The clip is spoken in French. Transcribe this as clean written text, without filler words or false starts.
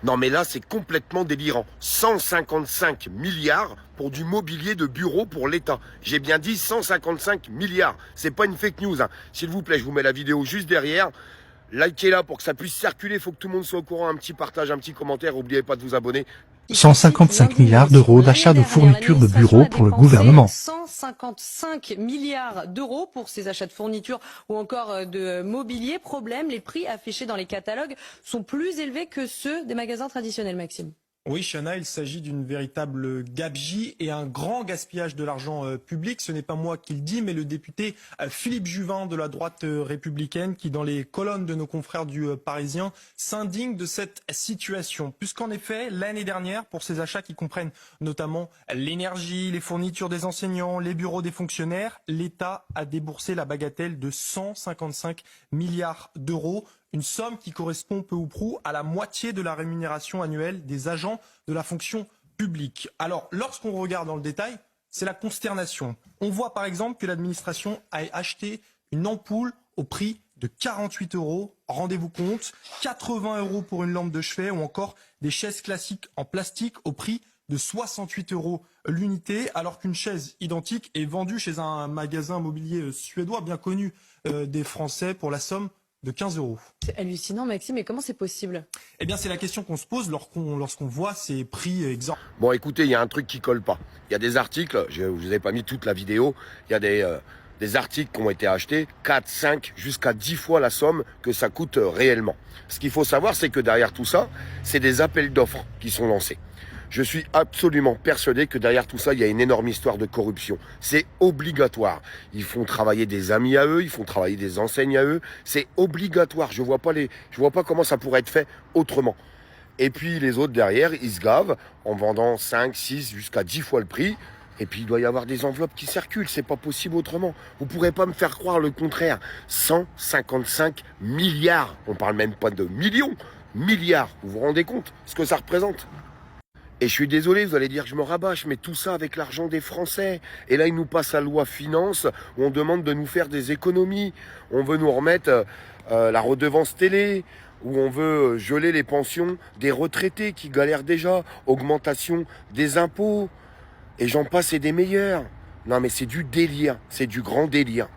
Non mais là c'est complètement délirant. 155 milliards pour du mobilier de bureau pour l'État. J'ai bien dit 155 milliards. C'est pas une fake news. Hein. S'il vous plaît, je vous mets la vidéo juste derrière. Likez-la pour que ça puisse circuler. Il faut que tout le monde soit au courant. Un petit partage, un petit commentaire. N'oubliez pas de vous abonner. 155 milliards d'euros d'achat de fournitures de bureaux pour le gouvernement. 155 milliards d'euros pour ces achats de fournitures ou encore de mobilier. Problème, les prix affichés dans les catalogues sont plus élevés que ceux des magasins traditionnels, Maxime. Oui, Chana, il s'agit d'une véritable gabegie et un grand gaspillage de l'argent public. Ce n'est pas moi qui le dis, mais le député Philippe Juvin de la droite républicaine qui, dans les colonnes de nos confrères du Parisien, s'indigne de cette situation. Puisqu'en effet, l'année dernière, pour ces achats qui comprennent notamment l'énergie, les fournitures des enseignants, les bureaux des fonctionnaires, l'État a déboursé la bagatelle de 155 milliards d'euros. Une somme qui correspond peu ou prou à la moitié de la rémunération annuelle des agents de la fonction publique. Alors, lorsqu'on regarde dans le détail, c'est la consternation. On voit par exemple que l'administration a acheté une ampoule au prix de 48 euros. Rendez-vous compte, 80 euros pour une lampe de chevet ou encore des chaises classiques en plastique au prix de 68 euros l'unité, alors qu'une chaise identique est vendue chez un magasin mobilier suédois bien connu des Français pour la somme de 15 euros. C'est hallucinant, Maxime, mais comment c'est possible? Eh bien, c'est la question qu'on se pose lorsqu'on voit ces prix exorbitants. Bon, écoutez, il y a un truc qui colle pas. Il y a des articles, je vous ai pas mis toute la vidéo, il y a des articles qui ont été achetés 4, 5, jusqu'à 10 fois la somme que ça coûte réellement. Ce qu'il faut savoir, c'est que derrière tout ça, c'est des appels d'offres qui sont lancés. Je suis absolument persuadé que derrière tout ça, il y a une énorme histoire de corruption. C'est obligatoire. Ils font travailler des amis à eux, ils font travailler des enseignes à eux. C'est obligatoire. Je vois pas comment ça pourrait être fait autrement. Et puis les autres derrière, ils se gavent en vendant 5, 6, jusqu'à 10 fois le prix. Et puis il doit y avoir des enveloppes qui circulent. C'est pas possible autrement. Vous pourrez pas me faire croire le contraire. 155 milliards. On parle même pas de millions. Milliards. Vous vous rendez compte ce que ça représente? Et je suis désolé, vous allez dire que je me rabâche, mais tout ça avec l'argent des Français. Et là, ils nous passent la loi finance où on demande de nous faire des économies. On veut nous remettre la redevance télé, où on veut geler les pensions des retraités qui galèrent déjà, augmentation des impôts, et j'en passe et des meilleurs. Non mais c'est du délire, c'est du grand délire.